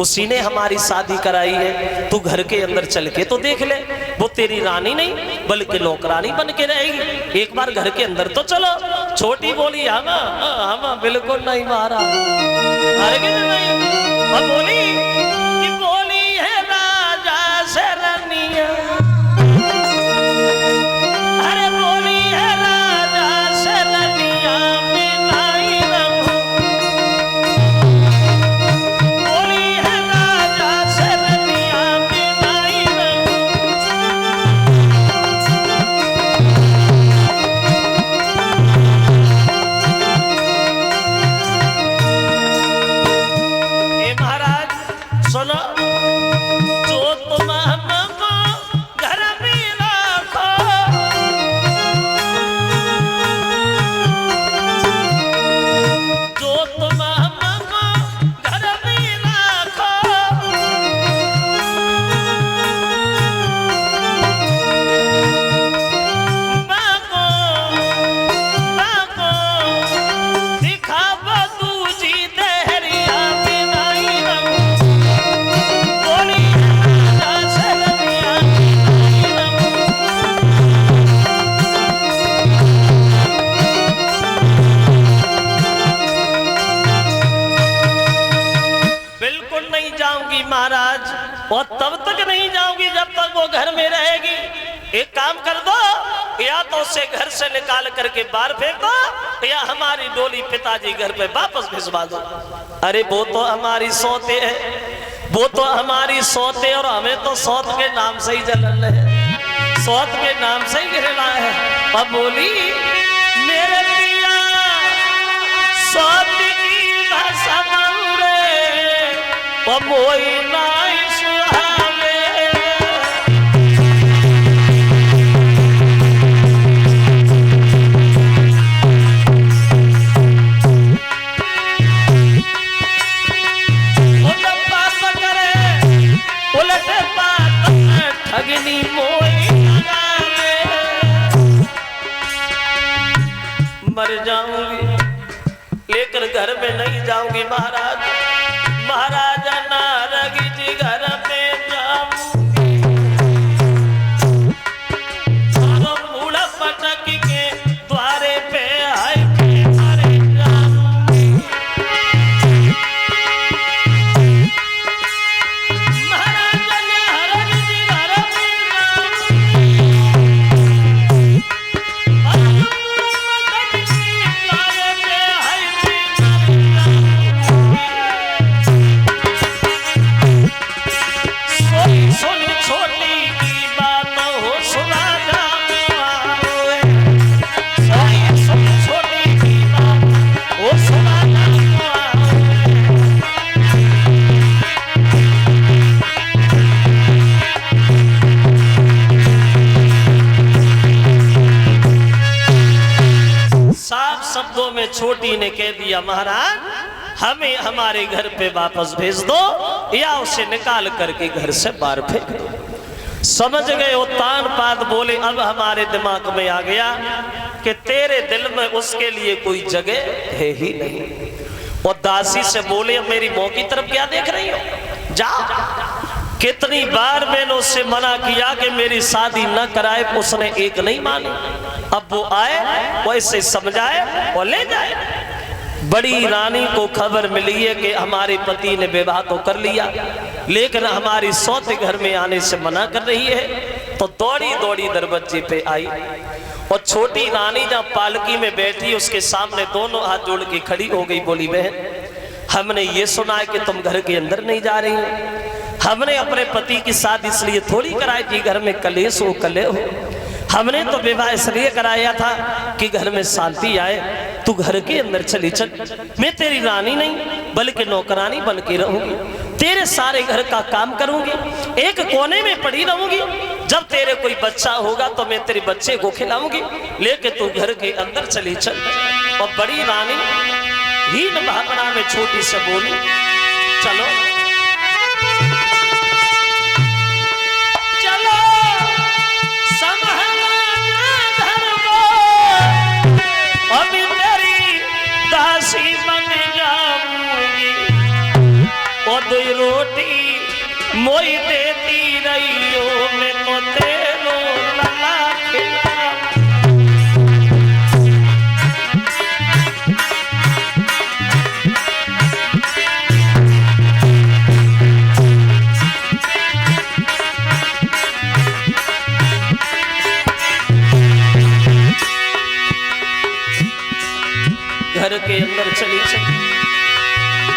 उसी ने हमारी शादी कराई है, तू घर के अंदर चल के तो देख ले, वो तेरी रानी नहीं बल्कि नौकरानी बन के रहेगी, एक बार घर के अंदर तो चलो। छोटी बोली हम बिल्कुल नहीं महाराज, नहीं। अब बोली कि बोली है राजा से रनिया, अरे बोली है राजा से रनिया मिलाई रहूं, बोली है राजा से रनिया मिलाई रहूं। ए महाराज सुनो, जो तुम हमको घर में रखो, जो तुम हमको घर में रखो, बाको बाको दिखावा दूजी देहरिया बिनाई रहूं, बोली राजा से रनिया बिनाई रहूं। बिल्कुल नहीं जाऊंगी महाराज, और तब तक नहीं जाऊंगी जब तक वो घर में रहेगी। एक काम कर दो, या तो उसे घर से निकाल करके बाहर फेंक दो, या हमारी डोली पिताजी घर पे वापस भिजवा दो। अरे वो तो हमारी सौते है, वो तो हमारी सौते, और हमें तो सौत के नाम से ही जलन है, सौत के नाम से ही घृणा है। अब बोली मेरे पिया सौत की भाषा रे, वो मोई नाई सुहावे, उलट पाप करे, उलट पाप ठगनी मोई लगावे। मर जाऊंगी लेकिन घर में नहीं जाऊंगी महाराज, महाराजा नारगी जी घर में जाऊंगी, बूढ़ा पटक के द्वारे पे आए अरे जाऊंगी, महाराजा नारगी जी घर में जाऊंगी, पटक के द्वारे पे आए सुन छोटी की बात हो सुना जाऊंगा, सुन छोटी की बात हो सुना जाऊंगा। साफ शब्दों में छोटी ने कह दिया महाराज हमें हमारे घर पे वापस भेज दो, या उसे निकाल करके घर से बाहर फेंक दो। समझ गए उत्तान पाद बोले, अब हमारे दिमाग में आ गया कि तेरे दिल में उसके लिए कोई जगह है ही नहीं। और दासी से बोले मेरी मां की तरफ क्या देख रही हो, जाओ। कितनी बार मैंने उससे मना किया कि मेरी शादी न कराए, उसने एक नहीं मानी। अब वो आए, वैसे समझाए और ले जाए। बड़ी रानी को खबर मिली है कि हमारे पति ने विवाह तो कर लिया, लेकिन हमारी सौते घर में आने से मना कर रही है। तो दौड़ी दौड़ी दरवाजे पे आई, और छोटी रानी जब पालकी में बैठी उसके सामने दोनों हाथ जोड़ के खड़ी हो गई। बोली बहन, हमने ये सुना है कि तुम घर के अंदर नहीं जा रही हो। हमने अपने पति की शादी इसलिए थोड़ी कराई थी घर में कलेश हो कले हो। हमने तो विवाह इसलिए कराया था कि घर में शांति आए। तू घर के अंदर चली चल, मैं तेरी रानी नहीं बल्कि नौकरानी बन के रहूंगी, तेरे सारे घर का काम करूंगी, एक कोने में पड़ी रहूंगी। जब तेरे कोई बच्चा होगा तो मैं तेरे बच्चे को खिलाऊंगी, लेके तू घर के अंदर चली चल। और बड़ी रानी हीन भावना में छोटी से बोली, चलो चलो अभी तेरी दासी बन जाऊंगी। और छोटी मोई देती रहियो मैं तो तेरो लला खिला। घर के अंदर चली चल,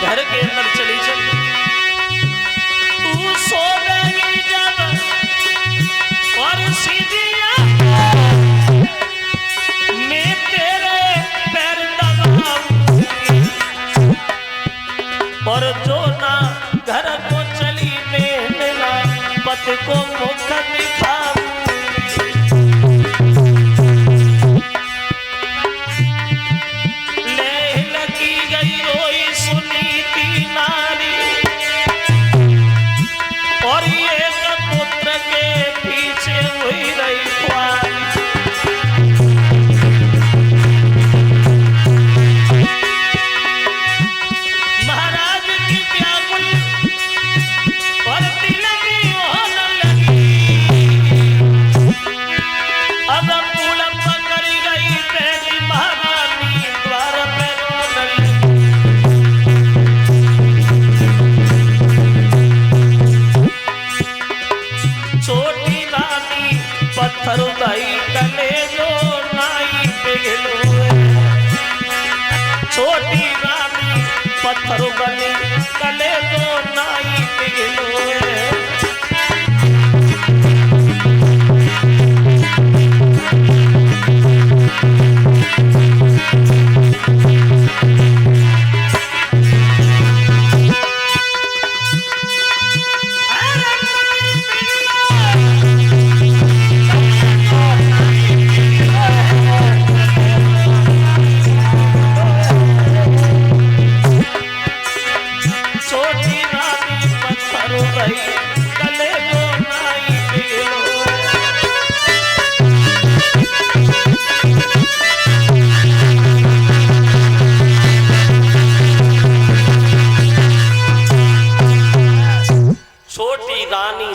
घर के अंदर चली चल। तू सो गई जब और सीढ़ियां मैं तेरे पैर दबाऊंगी और जो ना घर को चली मैं ना पति को मुख दिखाऊंगी। छोटी रानी पत्थर बनी कले दो नाई पिघलो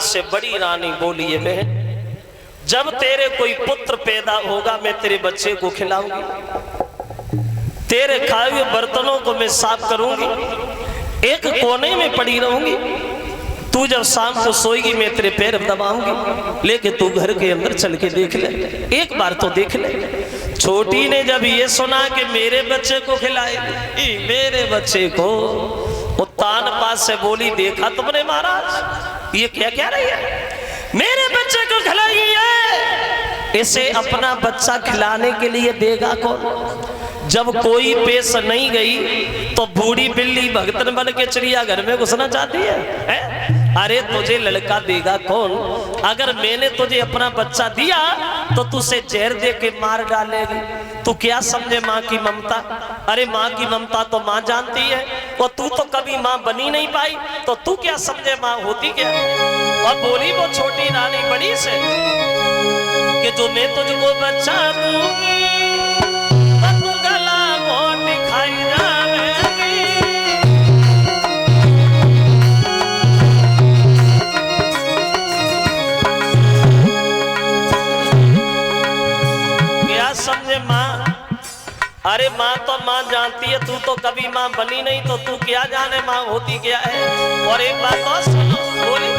से बड़ी रानी बोली है बहन, जब तेरे कोई पुत्र पैदा होगा मैं तेरे बच्चे को खिलाऊंगी, तेरे खाए हुए बर्तनों को मैं साफ करूंगी, एक कोने में पड़ी रहूंगी, तू जब शाम को सोएगी मैं तेरे पैर दबाऊंगी, लेकिन तू घर के अंदर चल के देख ले, एक बार तो देख ले। छोटी ने जब ये सुना कि मेरे बच्चे को खिलाए, मेरे बच्चे को, वो तान पास से बोली, देखा तुमने महाराज ये क्या क्या रही है, मेरे बच्चे को खिलाई है, इसे अपना बच्चा खिलाने के लिए देगा कौन? जब कोई पेश नहीं गई तो बूढ़ी बिल्ली भगतन बन के चिड़ियाघर में घुसना चाहती है? अरे तुझे लड़का देगा कौन? अगर मैंने तुझे अपना बच्चा दिया तो तुझे जहर दे के मार डालेगी। तू क्या समझे माँ की ममता? अरे माँ की ममता तो माँ जानती है, और तू तो कभी माँ बनी नहीं पाई, तो तू क्या समझे माँ होती क्या? और बोली वो छोटी रानी बड़ी से कि जो मैं तुझको बच्चा दूंगी तो गला घोट खाई जाएगी। क्या समझे माँ? अरे माँ तो माँ जानती है, तू तो कभी माँ बनी नहीं, तो तू क्या जाने माँ होती क्या है? और एक बात और सुनो, बोली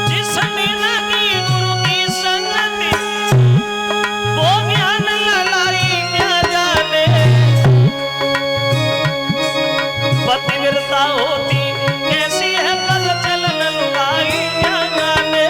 जिसने लगी गुरु की संगति वो ज्ञान ललाई क्या जाने, पतिव्रता होती कैसी है पद चलन लुगाई क्या जाने।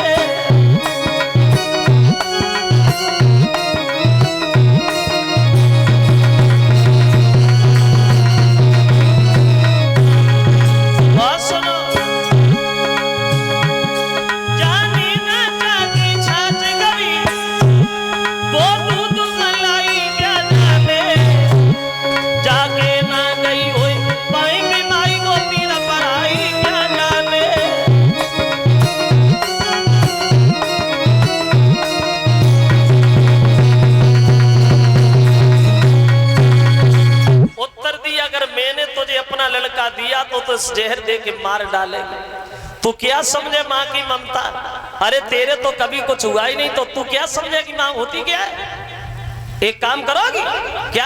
तो इस जहर दे के मार डालेंगे। तू क्या समझे माँ की ममता? अरे तेरे तो कभी कुछ हुआ ही नहीं, तो तू क्या समझे कि माँ होती क्या है? एक काम करोगी क्या?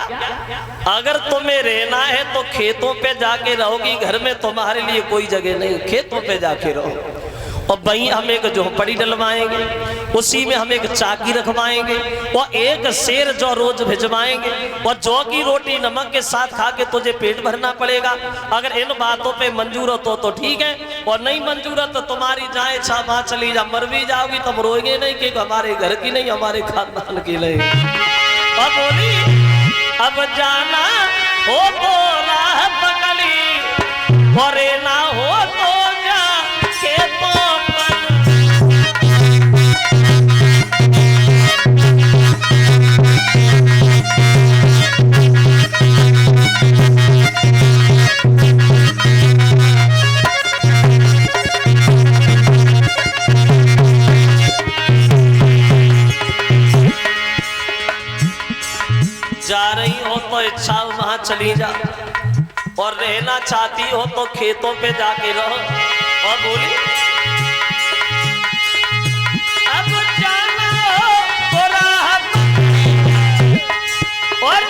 अगर तुम्हें रहना है तो खेतों पे जाके रहोगी, घर में तुम्हारे लिए कोई जगह नहीं, खेतों पे जाके रहो। और वहीं हम एक झोपड़ी डलवाएंगे, उसी में हम एक चाकी रखवाएंगे और एक शेर जो रोज भिजवाएंगे, और जौ की रोटी नमक के साथ खा के तुझे पेट भरना पड़ेगा। अगर इन बातों पे मंजूर हो तो ठीक है, और नहीं मंजूर है तो तुम्हारी जाए इच्छा वहां चली जा, मर भी जाओगी तब रोएंगे नहीं कि हमारे घर की नहीं, हमारे खानदान की नहीं। अब बोली अब जाना हो तो राह पकड़ी, और ना हो तो जा खेतों पर। जा रही हो तो इच्छा वहां चली जा, और रहना चाहती हो तो खेतों पे जाके रहो। और बोली अब जाना हो तो राह, और